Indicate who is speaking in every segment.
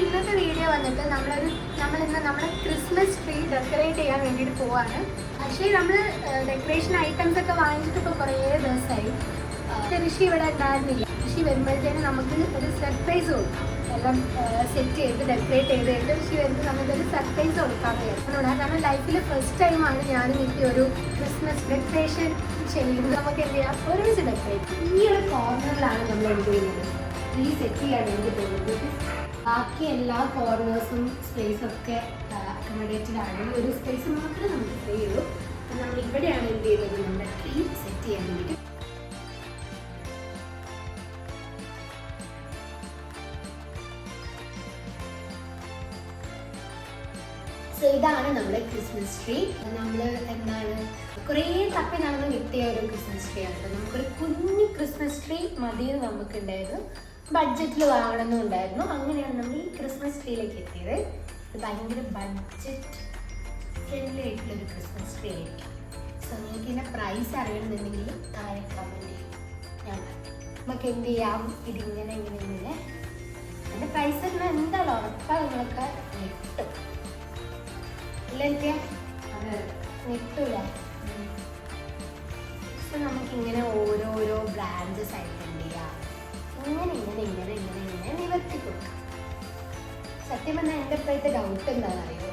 Speaker 1: ഇന്നത്തെ വീഡിയോ വന്നിട്ട് നമ്മളിന്ന് നമ്മുടെ ക്രിസ്മസ് ട്രീ ഡെക്കറേറ്റ് ചെയ്യാൻ വേണ്ടിയിട്ട് പോവാണ്. പക്ഷേ നമ്മൾ ഡെക്കറേഷൻ ഐറ്റംസ് ഒക്കെ വാങ്ങിച്ചിട്ട് ഇപ്പോൾ കുറേ ദിവസമായി. ഋഷി ഇവിടെ ഉണ്ടായിരുന്നില്ല. ഋഷി വരുമ്പോഴത്തേനും നമുക്ക് ഒരു സർപ്രൈസ് കൊടുക്കാം. എല്ലാം സെറ്റ് ചെയ്ത് ഡെക്കറേറ്റ് ചെയ്തിട്ട് ഋഷി വരുമ്പോൾ നമുക്കൊരു സർപ്രൈസ് കൊടുക്കാമെന്ന് വിചാരിച്ചു. കാരണം ലൈഫിൽ ഫസ്റ്റ് ടൈമാണ് ഞാനും എനിക്ക് ഒരു ക്രിസ്മസ് ഡെക്കറേഷൻ ചെയ്യുന്നത്. നമുക്ക് എന്ത് ചെയ്യാം, ഒരുമിച്ച് ഡെക്കറേറ്റ്. ഈ ഒരു കോർണറിലാണ് നമ്മൾ എന്ത് ചെയ്യുന്നത്, ട്രീ സെറ്റ് ചെയ്യാൻ വേണ്ടി പോകുന്നത്. ബാക്കി എല്ലാ കോർണേഴ്സും സ്പേസൊക്കെ അക്കോമഡേറ്റഡ് ആണ്. ഒരു സ്പേസ് മാത്രമേ നമുക്ക് ഫ്രീ ഉള്ളൂ. അപ്പം നമ്മൾ ഇവിടെയാണ് എന്ത് ചെയ്യുന്നത്, നമ്മുടെ ട്രീ സെറ്റ് ചെയ്യാൻ വേണ്ടിയിട്ട്. സോ ഇതാണ് നമ്മുടെ ക്രിസ്മസ് ട്രീ. നമ്മൾ എന്താണ് കുറേ തപ്പി നടന്ന് കിട്ടിയ ഒരു ക്രിസ്മസ് ട്രീ ആണ്. നമുക്കൊരു കുഞ്ഞു ക്രിസ്മസ് ട്രീ മതിയെന്ന് നമുക്കുണ്ടായിരുന്നു. ബഡ്ജറ്റിൽ വാങ്ങണമെന്നുണ്ടായിരുന്നു. അങ്ങനെയാണ് നമ്മൾ ഈ ക്രിസ്മസ് ട്രീയിലേക്ക് എത്തിയത്. ഇത് ഭയങ്കര ബഡ്ജറ്റ് ഫ്രണ്ട്ലി ആയിട്ടുള്ളൊരു ക്രിസ്മസ് ട്രീ ആയിരിക്കും. സോ നിങ്ങൾക്ക് ഇതിൻ്റെ പ്രൈസ് അറിയണമെന്നുണ്ടെങ്കിൽ താഴെ കമൻറ്റ് ചെയ്യും. ഞാൻ നമുക്ക് എന്ത് ചെയ്യാം, ഇതിങ്ങനെ ഇങ്ങനെ അതിൻ്റെ പ്രൈസ് തന്നെ എന്തായാലും ഉറപ്പാണ് നിങ്ങൾക്ക് ഞെട്ടും. ഇല്ല എനിക്ക് ഞെട്ടൂല. സോ നമുക്കിങ്ങനെ ഓരോരോ ബ്രാഞ്ചസ് ആയിട്ട് എന്ത് ചെയ്യാം, ഇങ്ങനെ നിവർത്തി കൊടുക്കാം. സത്യം പറഞ്ഞാൽ എൻ്റെ ഇപ്പോഴത്തെ ഡൗട്ട് എന്താണെന്ന് അറിയോ,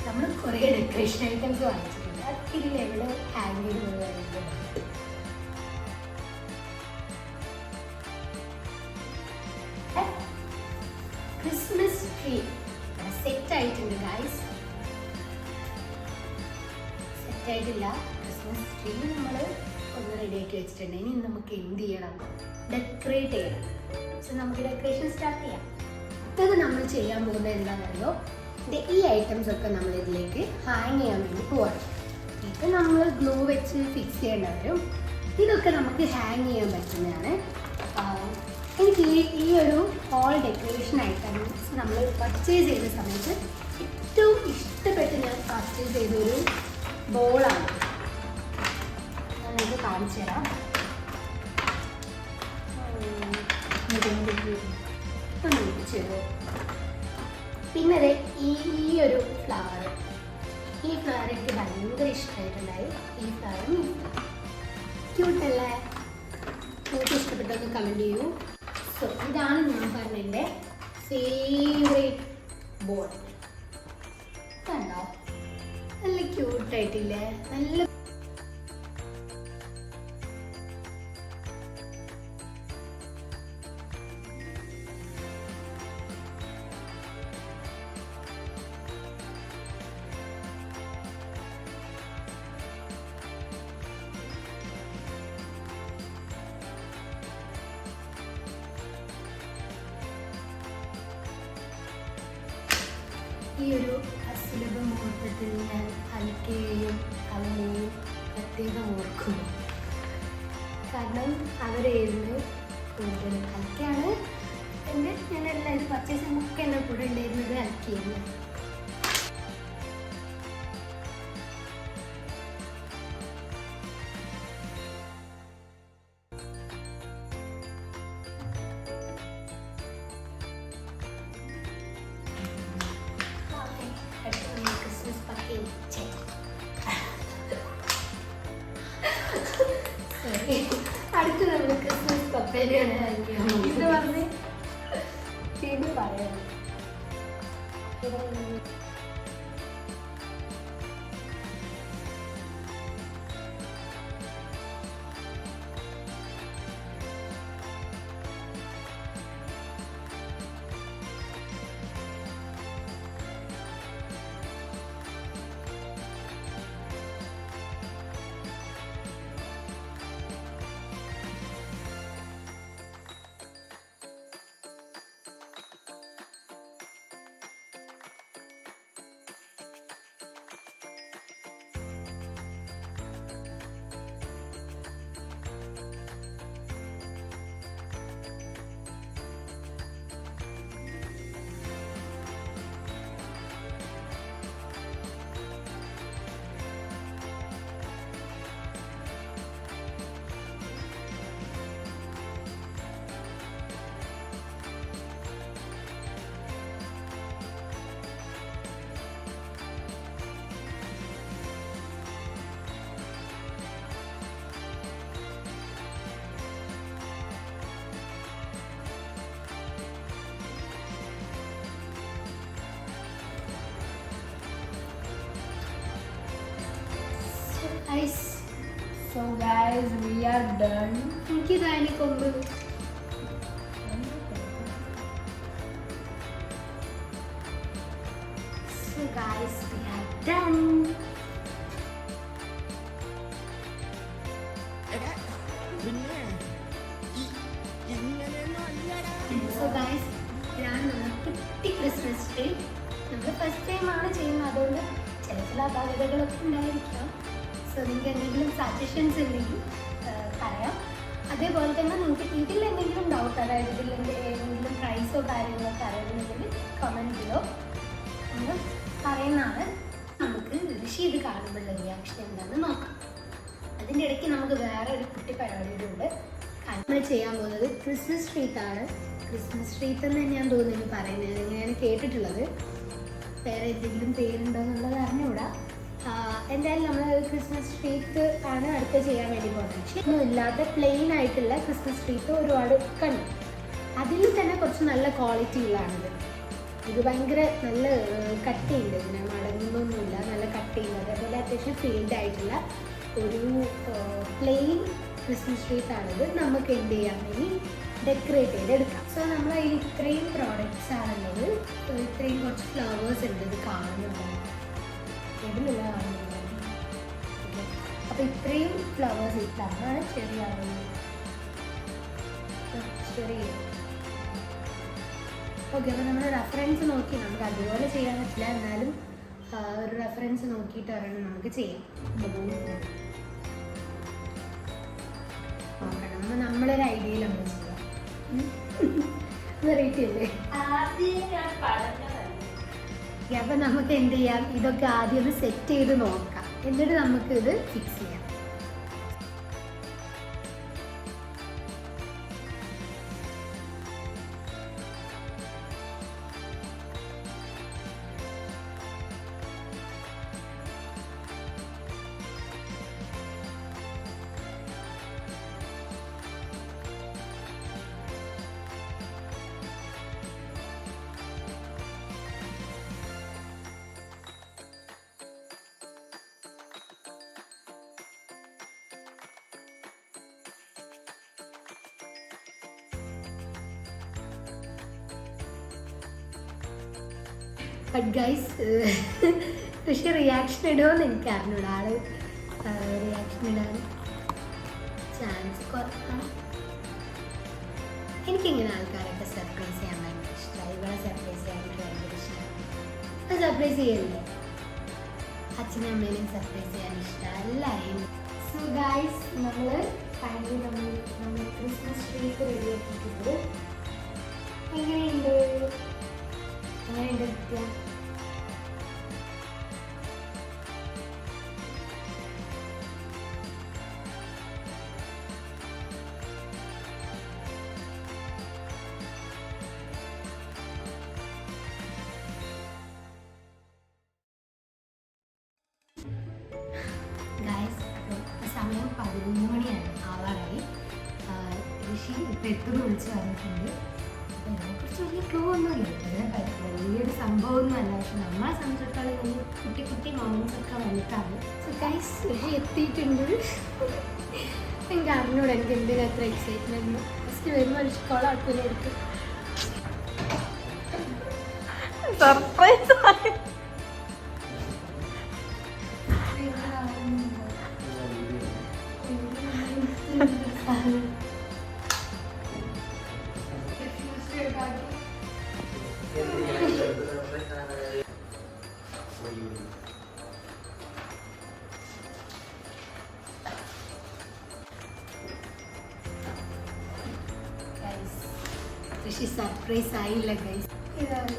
Speaker 1: നമ്മൾ കുറേ ഡെക്കറേഷൻ ഐറ്റംസ് വാങ്ങിച്ചിട്ടുണ്ട്. അതൊക്കെ ഇതിൽ എവിടെ ഹാങ് ചെയ്യുന്നത് പറയുന്നത് ക്രിസ്മസ് ട്രീ സെറ്റ് ആയിട്ടുണ്ട് ഗൈസ്. സെറ്റ് ആയിട്ടില്ല. ക്രിസ്മസ് ട്രീ നമ്മൾ ഒന്ന് റെഡിയാക്കി വെച്ചിട്ടുണ്ട്. ഇനി നമുക്ക് എന്ത് ചെയ്യണം, ഡെക്കറേറ്റ് ചെയ്യണം. സോ നമുക്ക് ഡെക്കറേഷൻ സ്റ്റാർട്ട് ചെയ്യാം. ഇത് നമ്മൾ ചെയ്യാൻ പോകുന്നത് എന്താണെന്നറിയോ, ഈ ഐറ്റംസ് ഒക്കെ നമ്മൾ ഇതിലേക്ക് ഹാങ് ചെയ്യാൻ വേണ്ടി പോവാണ്. ഇത് നമ്മൾ ഗ്ലൂ വെച്ച് ഫിക്സ് ചെയ്യേണ്ട വരും. ഇതൊക്കെ നമുക്ക് ഹാങ് ചെയ്യാൻ പറ്റുന്നതാണ്. എനിക്ക് ഈ ഒരു ഹോൾ ഡെക്കറേഷൻ ഐറ്റംസ് നമ്മൾ പർച്ചേസ് ചെയ്ത സമയത്ത് ഏറ്റവും ഇഷ്ടപ്പെട്ട് ഞാൻ പർച്ചേസ് ചെയ്തൊരു ബോളാണ്. ഞാൻ നിങ്ങൾക്ക് കാണിച്ചു തരാം. പിന്നെ ഈ ഒരു ഫ്ലവർ, ഈ ഫ്ലവർ എനിക്ക് ഭയങ്കര ഇഷ്ടമായിട്ടുണ്ടായി. ഈ ഫ്ലവറും ക്യൂട്ടല്ലേ, നിങ്ങൾക്ക് ഇഷ്ടപ്പെട്ടൊന്ന് കമൻറ്റ് ചെയ്യൂ. സോ ഇതാണ് ഞാൻ പറഞ്ഞ എൻ്റെ ഫേവറേറ്റ് ബോൾ. കണ്ടോ, നല്ല ക്യൂട്ടായിട്ടില്ലേ, നല്ല ഈ ഒരു അസുലഭ മുഹൂർത്തത്തിൽ ഞാൻ അൽക്കയെയും അവനെയും പ്രത്യേകം ഓർക്കുന്നു. കാരണം അവരായിരുന്നു കൂടുതൽ. അൽക്കയാണ് ഞാൻ എല്ലാവരും പർച്ചേസിംഗ് ഒക്കെ എൻ്റെ കൂടെ ഉണ്ടായിരുന്നത്. അൽക്കയായിരുന്നു. അടുത്ത് നമ്മൾ ക്രിസ്മസ് പപ്പേനെയാണ് ഇത് പറഞ്ഞ് പിന്നെ പറയാം. Guys,
Speaker 2: So guys, we are done.
Speaker 1: എനിക്കിതായി കൊമ്പ്. So guys, we are done. So guys, ഇതാണ് നമ്മുടെ കുട്ടി ക്രിസ്മസ് ട്രീ. നമ്മൾ ഫസ്റ്റ് ടൈം ആണ് ചെയ്യുന്നത്, അതുകൊണ്ട് ചില അപാകതകളൊക്കെ ഉണ്ടായിരിക്കാം. സോ നിങ്ങൾക്ക് എന്തെങ്കിലും സജഷൻസ് ഉണ്ടെങ്കിൽ പറയാം. അതേപോലെ തന്നെ നിങ്ങൾക്ക് ഇതിൽ എന്തെങ്കിലും ഡൗട്ട്, അതായത് ഇതിൽ ഏതെങ്കിലും പ്രൈസോ കാര്യങ്ങളൊക്കെ അറിയുന്നുണ്ടെങ്കിൽ കമൻറ്റ് ചെയ്യോ നമ്മൾ പറയുന്നതാണ്. നമുക്ക് ഋഷി ഇത് കാണുമ്പോഴുള്ള റിയാക്ഷൻ എന്താണെന്ന് നോക്കാം. അതിൻ്റെ ഇടയ്ക്ക് നമുക്ക് വേറെ ഒരു കുട്ടി പരിപാടിയുണ്ട്. നമ്മൾ ചെയ്യാൻ പോകുന്നത് ക്രിസ്മസ് ട്രീറ്റാണ്. ക്രിസ്മസ് ട്രീറ്റ് എന്ന് തന്നെയാണ് തോന്നുന്നു പറയുന്നത്, ഞാൻ കേട്ടിട്ടുള്ളത്. വേറെ എന്തെങ്കിലും പേരുണ്ടോ എന്നുള്ളത് അറിഞ്ഞുകൂടാ. എന്തായാലും നമ്മൾ ക്രിസ്മസ് ട്രീറ്റ് ആണ് അടുത്ത് ചെയ്യാൻ വേണ്ടി പോകുന്നത്. പക്ഷേ ഒന്നും ഇല്ലാത്ത പ്ലെയിൻ ആയിട്ടുള്ള ക്രിസ്മസ് ട്രീറ്റ് ഒരുപാട് കണ്ടു. അതിൽ തന്നെ കുറച്ച് നല്ല ക്വാളിറ്റി ഉള്ളതാണിത്. ഇത് ഭയങ്കര നല്ല കട്ടിയുണ്ട്, ഇതിനെ മടങ്ങുന്നൊന്നുമില്ല, നല്ല കട്ടിയുണ്ട്. അതേപോലെ അത്യാവശ്യം ഫീൽഡ് ആയിട്ടുള്ള ഒരു പ്ലെയിൻ ക്രിസ്മസ് ട്രീറ്റാണിത്. നമുക്ക് എന്ത് ചെയ്യാൻ വേണ്ടി ഡെക്കറേറ്റ് ചെയ്തെടുക്കാം. സോ നമ്മൾ അതിൽ ഇത്രയും പ്രോഡക്റ്റ്സ് ആണുള്ളത്. ഇത്രയും കുറച്ച് ഫ്ലവേഴ്സ് ഉണ്ട്, ഇത് കാണുന്നുണ്ട്, ഇതിലുള്ള കാണുന്നുണ്ട്. അപ്പോൾ ഇത്രയും ഫ്ലവേഴ്സ് ഇട്ടാണ് ചെറിയ ഓക്കെ. അപ്പോൾ നമ്മൾ റെഫറൻസ് നോക്കി, നമുക്ക് അതുപോലെ ചെയ്യാൻ പറ്റില്ല, എന്നാലും ഒരു റെഫറൻസ് നോക്കിയിട്ട് ഒരെണ്ണം നമുക്ക് ചെയ്യാം. നോക്കണം, അപ്പോൾ നമ്മളൊരു ഐഡിയയിൽ നമ്മൾ ചെയ്യാം. വെറൈറ്റി അല്ലേ? അപ്പം നമുക്ക് എന്ത് ചെയ്യാം, ഇതൊക്കെ ആദ്യം ഒന്ന് സെറ്റ് ചെയ്ത് നോക്കാം, എന്നിട്ട് നമുക്ക് ഇത് ഫിക്സ് ചെയ്യാം. ബട്ട് ഗൈസ്, പക്ഷേ റിയാക്ഷൻ ഇടുമെന്ന് എനിക്ക് അറിഞ്ഞൂടാ. ആള് റിയാക്ഷൻ ഇടാൻ ചാൻസ് കുറവാണ്. എനിക്കിങ്ങനെ ആൾക്കാരൊക്കെ സർപ്രൈസ് ചെയ്യാൻ ഭയങ്കര ഇഷ്ടമാണ്. ഇവിടെ സർപ്രൈസ് ചെയ്യാൻ എനിക്ക് ഭയങ്കര ഇഷ്ടമാണ്. അത് സർപ്രൈസ് ചെയ്യല്ലേ, അച്ഛനും അമ്മേനെയും സർപ്രൈസ് ചെയ്യാൻ ഇഷ്ടമാണ് എല്ലാവരെയും. സോ ഗൈസ്, നമ്മൾ ഫൈനലി നമ്മൾ ക്രിസ്മസ് ട്രീക്ക് റെഡിയാക്കിയിട്ടുണ്ട്. എങ്ങനെയുണ്ട് നിത്യ? സമയം 11 മണിയാണ്, ആവാറായി. ഋഷി ഇപ്പം എപ്പോഴും വിളിച്ച് പറഞ്ഞിട്ടുണ്ട്. അപ്പോൾ ഇതിനെക്കുറിച്ച് വലിയ ക്ലൂ ഒന്നുമില്ല, വലിയൊരു സംഭവമൊന്നും അല്ല. പക്ഷെ നമ്മളെ സംബന്ധിച്ചിടത്തോളം വലിയ കുട്ടി കുട്ടി മൊമെന്റ്സ് ഒക്കെ വന്നിട്ടാണ്. സോ ഗൈസ്, ഋഷി എത്തിയിട്ടുണ്ട്. എനിക്ക് അറിഞ്ഞൂടെ എനിക്ക് എന്തിനാ അത്ര എക്സൈറ്റ്മെൻറ്റ്. ഫസ്റ്റ് വരുമ്പോൾ ഋഷി കോളാക്കിയെടുക്കും.
Speaker 2: സർപ്രൈസ്
Speaker 1: ഋഷി സർപ്രൈസ് ആയില്ല ഗൈസ്. ഇതാണ്